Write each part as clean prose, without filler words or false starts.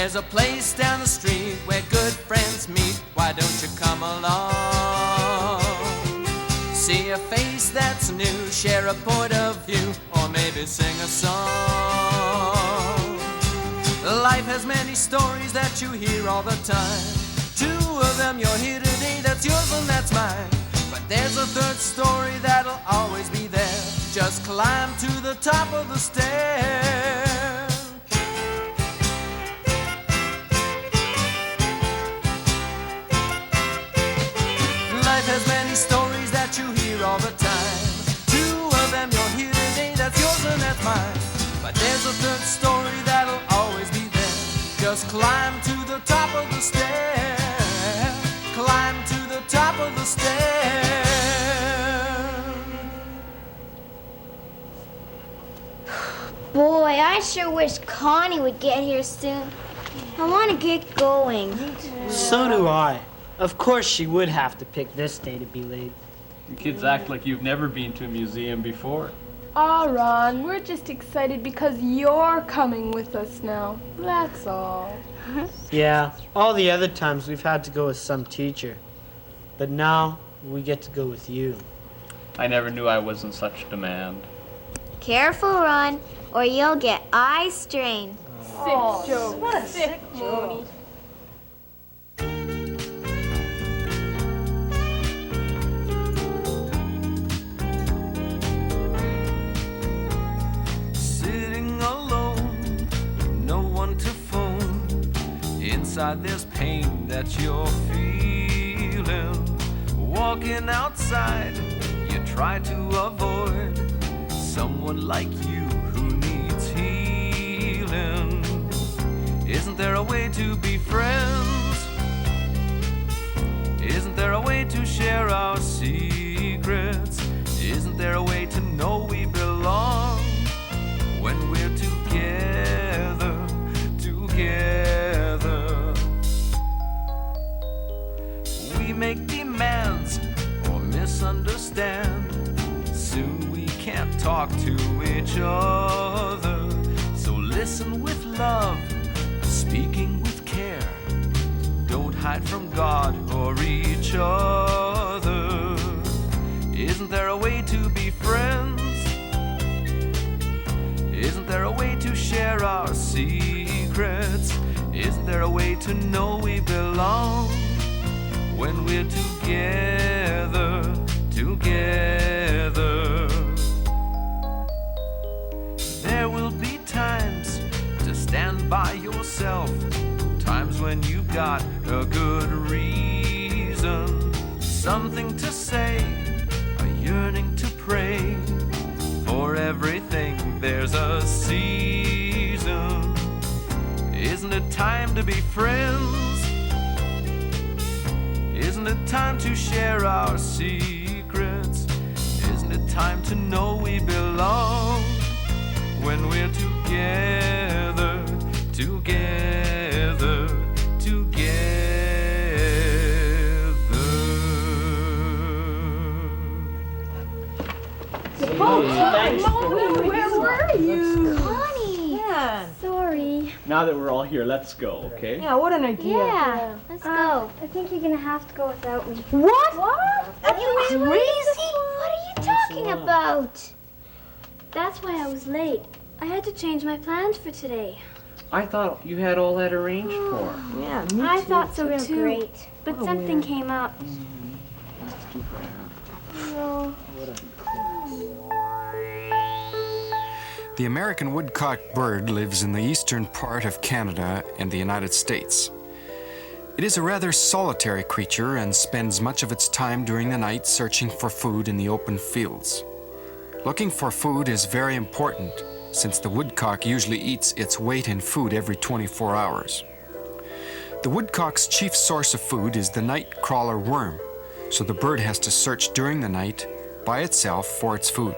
There's a place down the street where good friends meet. Why don't you come along? See a face that's new, share a point of view, or maybe sing a song. Life has many stories that you hear all the time. Two of them you'll hear today, that's yours and that's mine. But there's a third story that'll always be there. Just climb to the top of the stair. Life has many stories that you hear all the time. Two of them you'll hear today, that's yours and that's mine. But there's a third story that'll always be there. Just climb to the top of the stair. Climb to the top of the stair. Boy, I sure wish Connie would get here soon. I want to get going. So do I. Of course she would have to pick this day to be late. You kids act like you've never been to a museum before. Aw, Ron, we're just excited because you're coming with us now. That's all. Yeah, all the other times we've had to go with some teacher. But now we get to go with you. I never knew I was in such demand. Careful, Ron, or you'll get eye strain. Sick joke. What a sick joke. Sitting alone, no one to phone. Inside there's pain that you're feeling. Walking outside, you try to avoid someone like you who needs healing. Isn't there a way to be friends? Isn't there a way to share our secrets? Isn't there a way to know we belong when we're together, together? We make demands or misunderstand. Soon we can't talk to each other. So listen with love, speaking with care. Don't hide from God or each other. Isn't there a way to be friends? Isn't there a way to share our secrets? Isn't there a way to know we belong when we're together, together? There will be times to stand by yourself, times when you've got a good reason, something to say, a yearning to pray. For everything there's a season. Isn't it time to be friends? Isn't it time to share our secrets? Isn't it time to know we belong when we're together, together, together? Where were you? Connie! Yeah. Sorry. Now that we're all here, let's go, okay? Yeah, what an idea. Yeah, let's go. I think you're gonna have to go without me. What? Are you crazy? What are you talking about? That's why I was late. I had to change my plans for today. I thought you had all that arranged for. Yeah, me I too. thought so too. Great. But something came up. No. The American woodcock bird lives in the eastern part of Canada and the United States. It is a rather solitary creature and spends much of its time during the night searching for food in the open fields. Looking for food is very important, since the woodcock usually eats its weight in food every 24 hours. The woodcock's chief source of food is the night crawler worm, so the bird has to search during the night by itself for its food.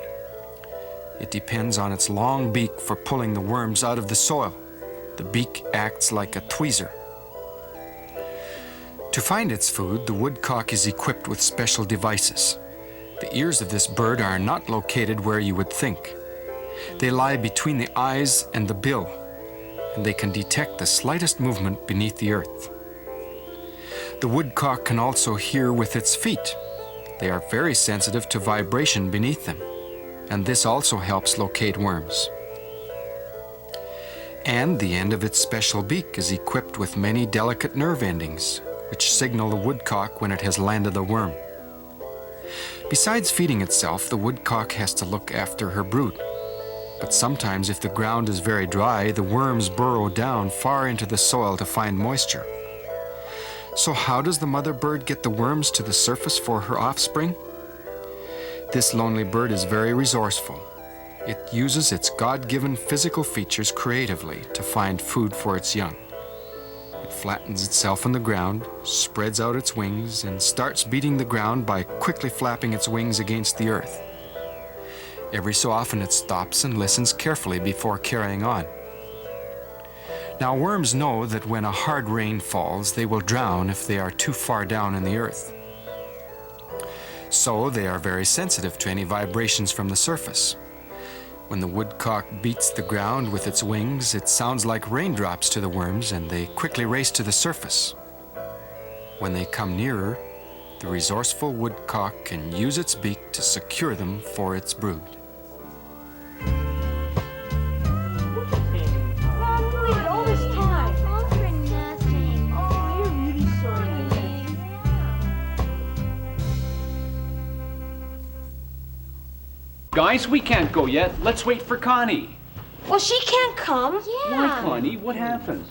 It depends on its long beak for pulling the worms out of the soil. The beak acts like a tweezer. To find its food, the woodcock is equipped with special devices. The ears of this bird are not located where you would think. They lie between the eyes and the bill, and they can detect the slightest movement beneath the earth. The woodcock can also hear with its feet. They are very sensitive to vibration beneath them, and this also helps locate worms. And the end of its special beak is equipped with many delicate nerve endings, which signal the woodcock when it has landed a worm. Besides feeding itself, the woodcock has to look after her brood. But sometimes, if the ground is very dry, the worms burrow down far into the soil to find moisture. So how does the mother bird get the worms to the surface for her offspring? This lonely bird is very resourceful. It uses its God-given physical features creatively to find food for its young. It flattens itself on the ground, spreads out its wings, and starts beating the ground by quickly flapping its wings against the earth. Every so often it stops and listens carefully before carrying on. Now, worms know that when a hard rain falls, they will drown if they are too far down in the earth. So they are very sensitive to any vibrations from the surface. When the woodcock beats the ground with its wings, it sounds like raindrops to the worms, and they quickly race to the surface. When they come nearer, the resourceful woodcock can use its beak to secure them for its brood. All for nothing. Oh, you're really sorry. Guys, we can't go yet. Let's wait for Connie. Well, she can't come. Why, Connie? What happened?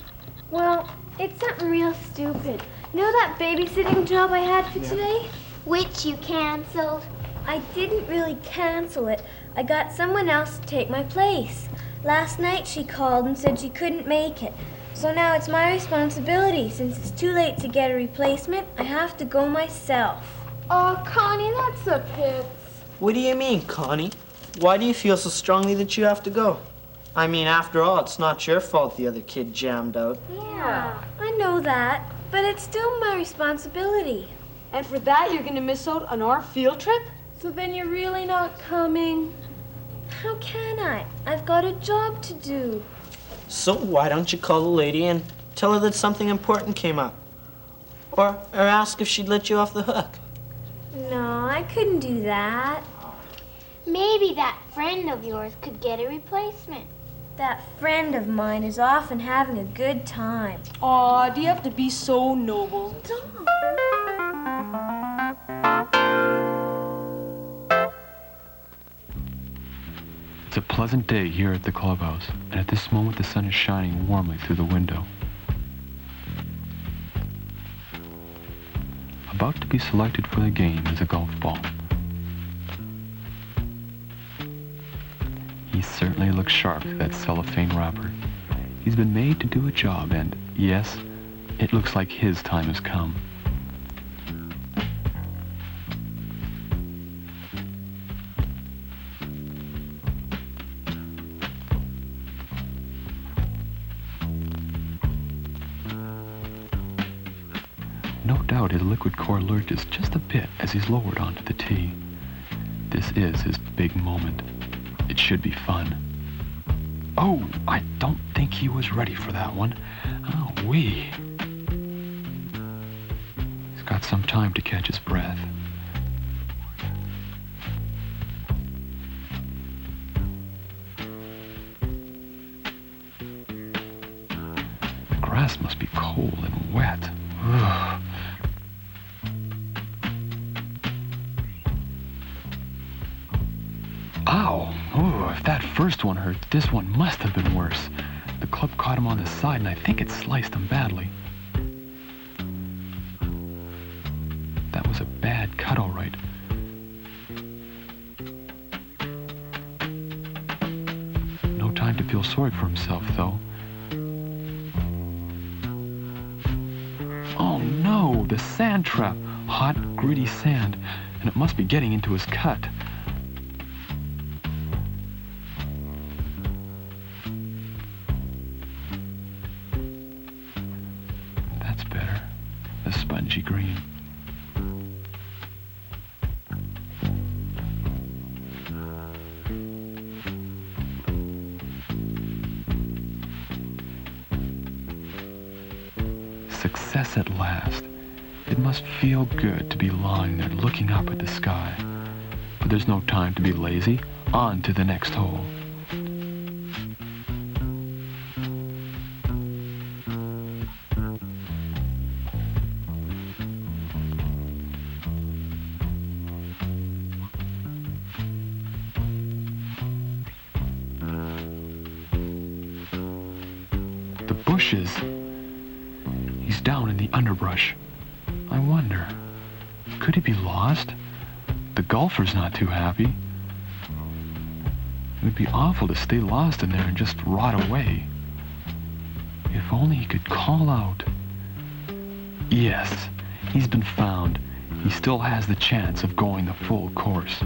Well, it's something real stupid. You know that babysitting job I had for today? Which you canceled. I didn't really cancel it. I got someone else to take my place. Last night she called and said she couldn't make it. So now it's my responsibility. Since it's too late to get a replacement, I have to go myself. Oh, Connie, that's a pits. What do you mean, Connie? Why do you feel so strongly that you have to go? I mean, after all, it's not your fault the other kid jammed out. Yeah, I know that, but it's still my responsibility. And for that, you're gonna miss out on our field trip? So then you're really not coming? How can I? I've got a job to do. So why don't you call the lady and tell her that something important came up? Or ask if she'd let you off the hook? No, I couldn't do that. Maybe that friend of yours could get a replacement. That friend of mine is often having a good time. Aw, do you have to be so noble? It's a pleasant day here at the clubhouse, and at this moment the sun is shining warmly through the window. About to be selected for the game is a golf ball. He certainly looks sharp, that cellophane wrapper. He's been made to do a job, and yes, it looks like his time has come. No doubt his liquid core lurches just a bit as he's lowered onto the tee. This is his big moment. It should be fun. Oh, I don't think he was ready for that one. Oh-wee. He's got some time to catch his breath. The grass must be cold and wet. Ugh. Ow! Oh, if that first one hurt, this one must have been worse. The club caught him on the side, and I think it sliced him badly. That was a bad cut, all right. No time to feel sorry for himself, though. Oh no, the sand trap. Hot, gritty sand, and it must be getting into his cut. That's better. The spongy green. success at last. It must feel good to be lying there looking up at the sky. But there's no time to be lazy. On to the next hole. The bushes. He's down in the underbrush. I wonder, could he be lost? The golfer's not too happy. It would be awful to stay lost in there and just rot away. If only he could call out. Yes, he's been found. He still has the chance of going the full course.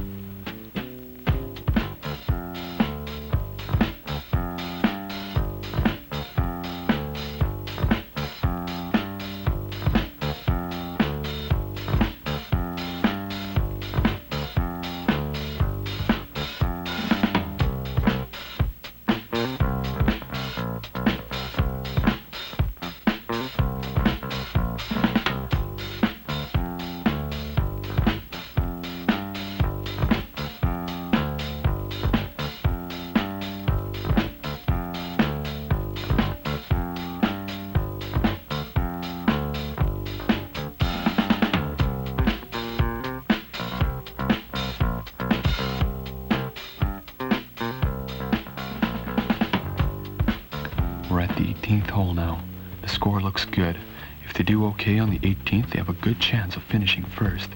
We're at the 18th hole now. The score looks good. If they do okay on the 18th, they have a good chance of finishing first.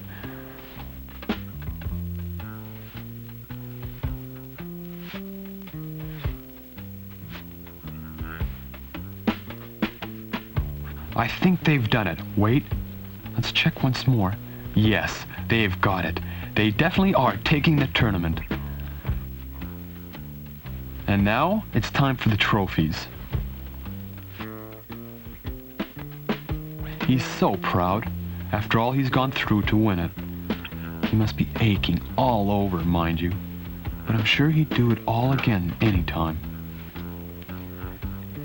I think they've done it. Wait, let's check once more. Yes, they've got it. They definitely are taking the tournament. And now, it's time for the trophies. He's so proud, after all he's gone through to win it. He must be aching all over, mind you. But I'm sure he'd do it all again anytime.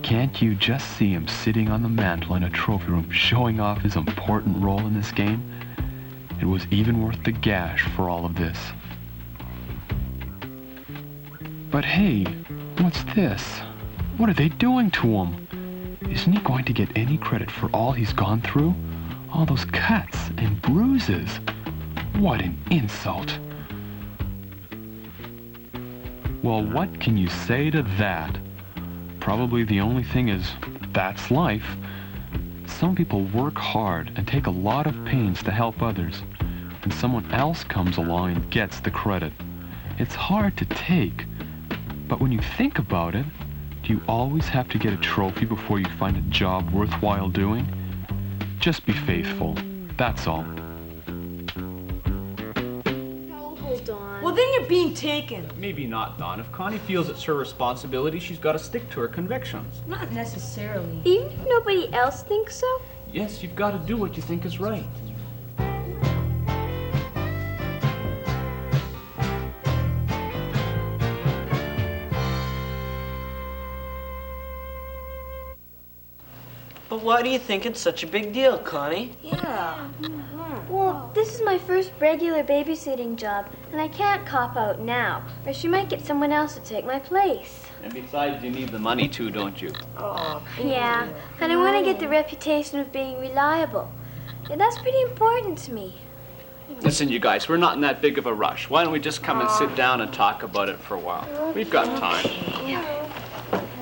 Can't you just see him sitting on the mantel in a trophy room showing off his important role in this game? It was even worth the gash for all of this. But hey, what's this? What are they doing to him? Isn't he going to get any credit for all he's gone through? All those cuts and bruises. What an insult. Well, what can you say to that? Probably the only thing is, that's life. Some people work hard and take a lot of pains to help others, and someone else comes along and gets the credit. It's hard to take, but when you think about it, do you always have to get a trophy before you find a job worthwhile doing? Just be faithful, that's all. Well, then you're being taken. Maybe not, Don. If Connie feels it's her responsibility, she's got to stick to her convictions. Not necessarily. Even if nobody else thinks so? Yes, you've got to do what you think is right. But why do you think it's such a big deal, Connie? Yeah. Well, this is my first regular babysitting job, and I can't cop out now, or she might get someone else to take my place. And besides, you need the money too, don't you? Yeah, and I want to get the reputation of being reliable. Yeah, that's pretty important to me. Listen, you guys, we're not in that big of a rush. Why don't we just come and sit down and talk about it for a while? We've got time.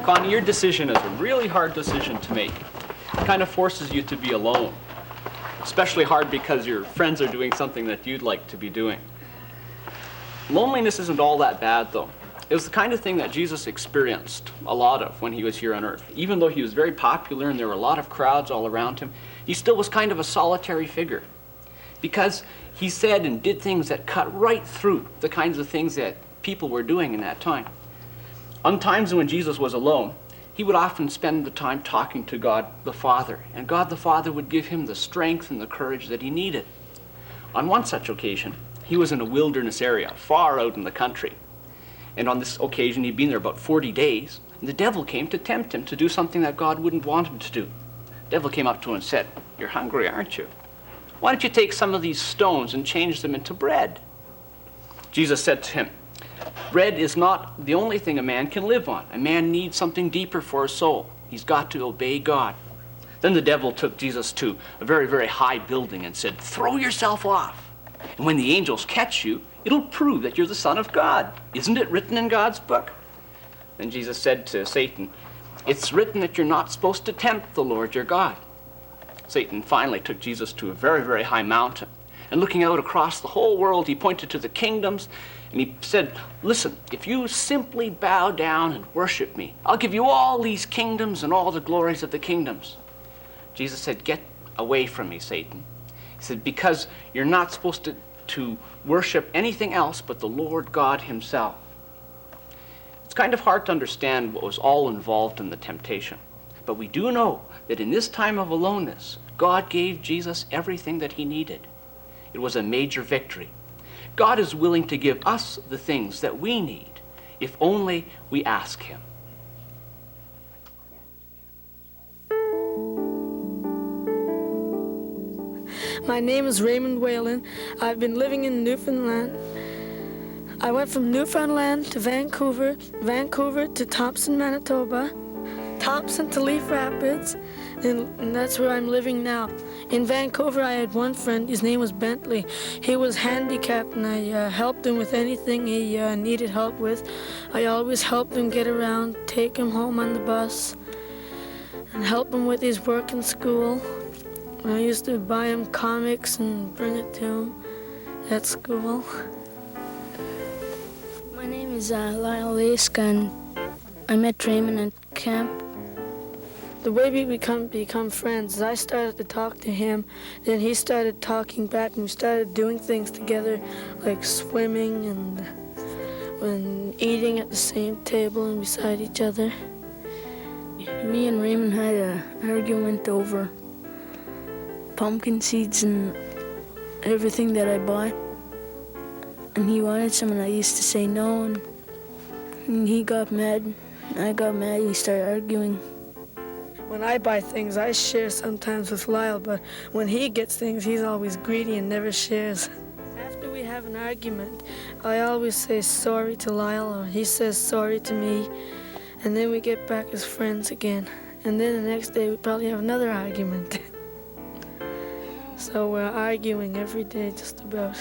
Connie, your decision is a really hard decision to make. It kind of forces you to be alone. Especially hard because your friends are doing something that you'd like to be doing. Loneliness isn't all that bad, though. It was the kind of thing that Jesus experienced a lot of when he was here on earth. Even though he was very popular and there were a lot of crowds all around him, he still was kind of a solitary figure. Because he said and did things that cut right through the kinds of things that people were doing in that time. On times when Jesus was alone, he would often spend the time talking to God the Father, and God the Father would give him the strength and the courage that he needed. On one such occasion, he was in a wilderness area, far out in the country. And on this occasion, he'd been there about 40 days, and the devil came to tempt him to do something that God wouldn't want him to do. The devil came up to him and said, "You're hungry, aren't you? Why don't you take some of these stones and change them into bread?" Jesus said to him, "Bread is not the only thing a man can live on. A man needs something deeper for his soul. He's got to obey God." Then the devil took Jesus to a very, very high building and said, "Throw yourself off. And when the angels catch you, it'll prove that you're the Son of God. Isn't it written in God's book?" Then Jesus said to Satan, "It's written that you're not supposed to tempt the Lord your God." Satan finally took Jesus to a very, very high mountain. And looking out across the whole world, he pointed to the kingdoms, and he said, "Listen, if you simply bow down and worship me, I'll give you all these kingdoms and all the glories of the kingdoms." Jesus said, "Get away from me, Satan." He said, "Because you're not supposed to worship anything else but the Lord God himself." It's kind of hard to understand what was all involved in the temptation. But we do know that in this time of aloneness, God gave Jesus everything that he needed. It was a major victory. God is willing to give us the things that we need, if only we ask him. My name is Raymond Whalen. I've been living in Newfoundland. I went from Newfoundland to Vancouver, Vancouver to Thompson, Manitoba, Thompson to Leaf Rapids, and that's where I'm living now. In Vancouver, I had one friend. His name was Bentley. He was handicapped, and I helped him with anything he needed help with. I always helped him get around, take him home on the bus, and help him with his work in school. I used to buy him comics and bring it to him at school. My name is Lyle Laska, and I met Raymond at camp. The way we become friends is I started to talk to him, then he started talking back, and we started doing things together, like swimming and eating at the same table and beside each other. Me and Raymond had an argument over pumpkin seeds and everything that I bought. And he wanted some, and I used to say no, and he got mad. I got mad, we started arguing. When I buy things, I share sometimes with Lyle, but when he gets things, he's always greedy and never shares. After we have an argument, I always say sorry to Lyle, or he says sorry to me, and then we get back as friends again. And then the next day, we probably have another argument. So we're arguing every day, just about.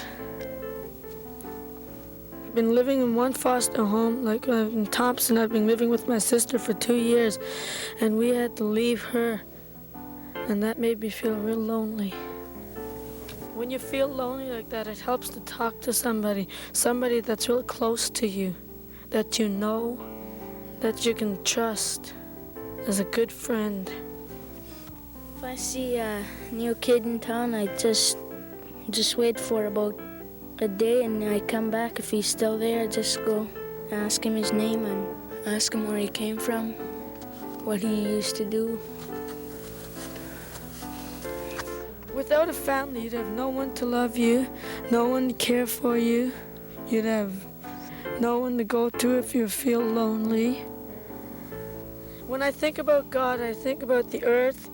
I've been living in one foster home, like in Thompson. I've been living with my sister for 2 years, and we had to leave her, and that made me feel real lonely. When you feel lonely like that, it helps to talk to somebody that's real close to you, that you know, that you can trust as a good friend. If I see a new kid in town, I just wait for about a day, and I come back. If he's still there, I just go ask him his name and ask him where he came from, what he used to do. Without a family, you'd have no one to love you, no one to care for you. You'd have no one to go to if you feel lonely. When I think about God, I think about the earth,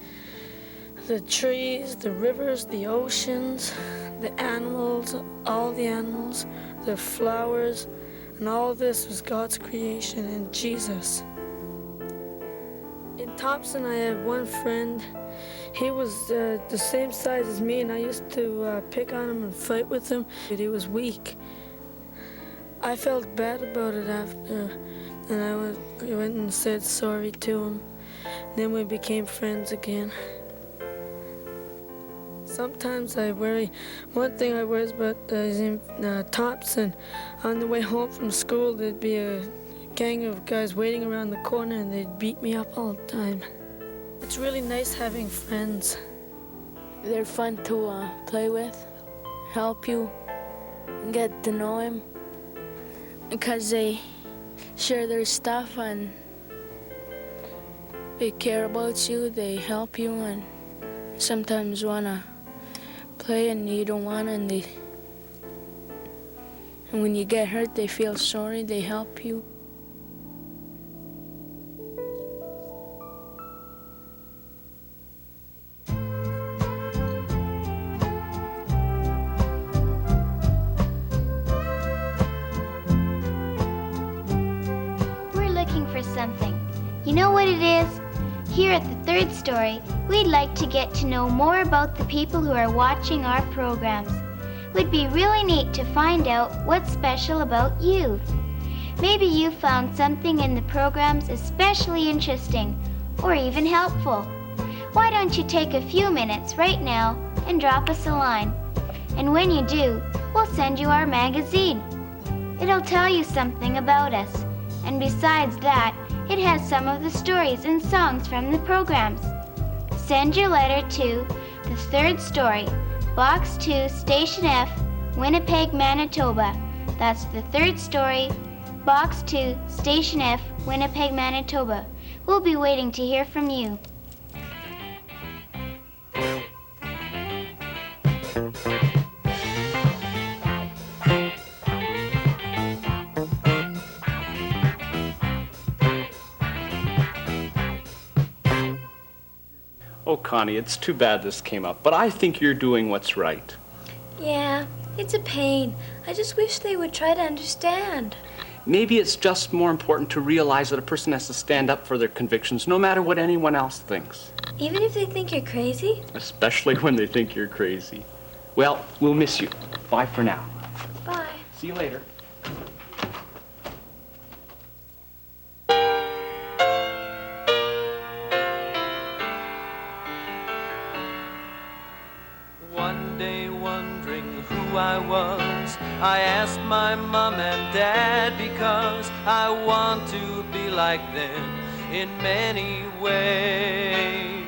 the trees, the rivers, the oceans, the animals, all the animals, the flowers, and all this was God's creation and Jesus. In Thompson, I had one friend. He was the same size as me, and I used to pick on him and fight with him, but he was weak. I felt bad about it after, and I went and said sorry to him. Then we became friends again. Sometimes I worry. One thing I worry about is in Thompson. On the way home from school, there'd be a gang of guys waiting around the corner, and they'd beat me up all the time. It's really nice having friends. They're fun to play with, help you get to know him, because they share their stuff and they care about you, they help you, and sometimes wanna play and you don't wanna, and when you get hurt, they feel sorry, they help you. something. You know what it is? Here at the Third Story, we'd like to get to know more about the people who are watching our programs. It would be really neat to find out what's special about you. Maybe you found something in the programs especially interesting or even helpful. Why don't you take a few minutes right now and drop us a line? And when you do, we'll send you our magazine. It'll tell you something about us. And besides that, it has some of the stories and songs from the programs. Send your letter to The Third Story, Box 2, Station F, Winnipeg, Manitoba. That's The Third Story, Box 2, Station F, Winnipeg, Manitoba. We'll be waiting to hear from you. Oh, Connie, it's too bad this came up, but I think you're doing what's right. Yeah, it's a pain. I just wish they would try to understand. Maybe it's just more important to realize that a person has to stand up for their convictions no matter what anyone else thinks. Even if they think you're crazy? Especially when they think you're crazy. Well, we'll miss you. Bye for now. Bye. See you later. One day wondering who I was, I asked my mom and dad because I want to be like them in many ways.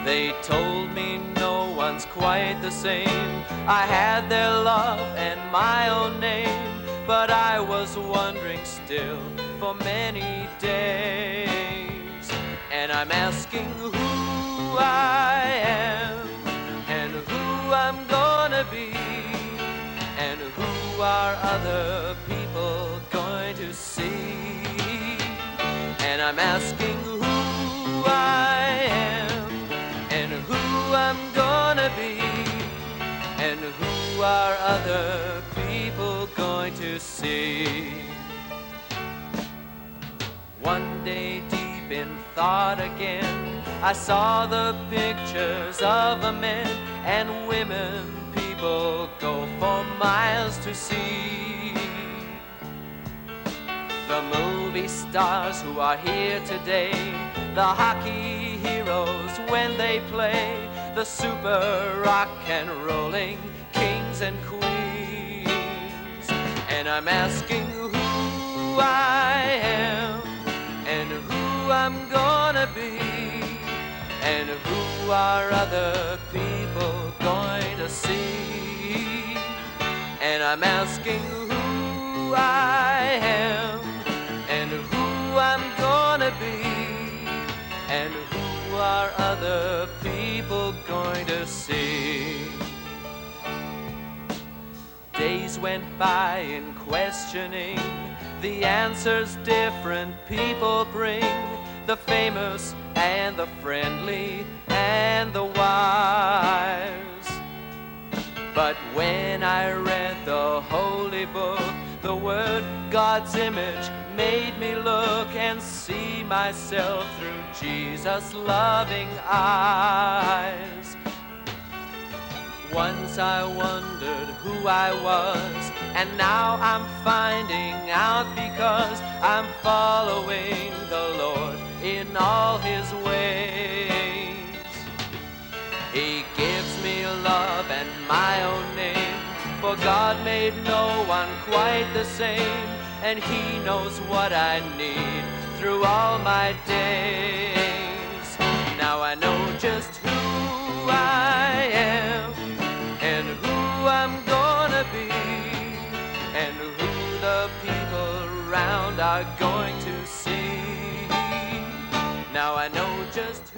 They told me no one's quite the same. I had their love and my own name, but I was wondering still for many days. And I'm asking who I am and who I'm gonna be, and who are other people going to see. And I'm asking who I am and who I'm gonna be, and who are other people going to see. One day deep in thought again, I saw the pictures of the men and women people go for miles to see. The movie stars who are here today, the hockey heroes when they play, the super rock and rolling kings and queens. And I'm asking who I am and who I'm gonna be, and who are other people going to see. And I'm asking who I am and who I'm gonna be, and who are other people going to see. Days went by in questioning the answers different people bring, the famous and the friendly and the wise. But when I read the holy book, the word God's image made me look and see myself through Jesus' loving eyes. Once I wondered who I was, and now I'm finding out because I'm following the Lord in all His ways. He gives me love and my own name, for God made no one quite the same, and He knows what I need through all my days. Now I know just who I am and who I'm gonna be, and who the people around are going to see. Now I know just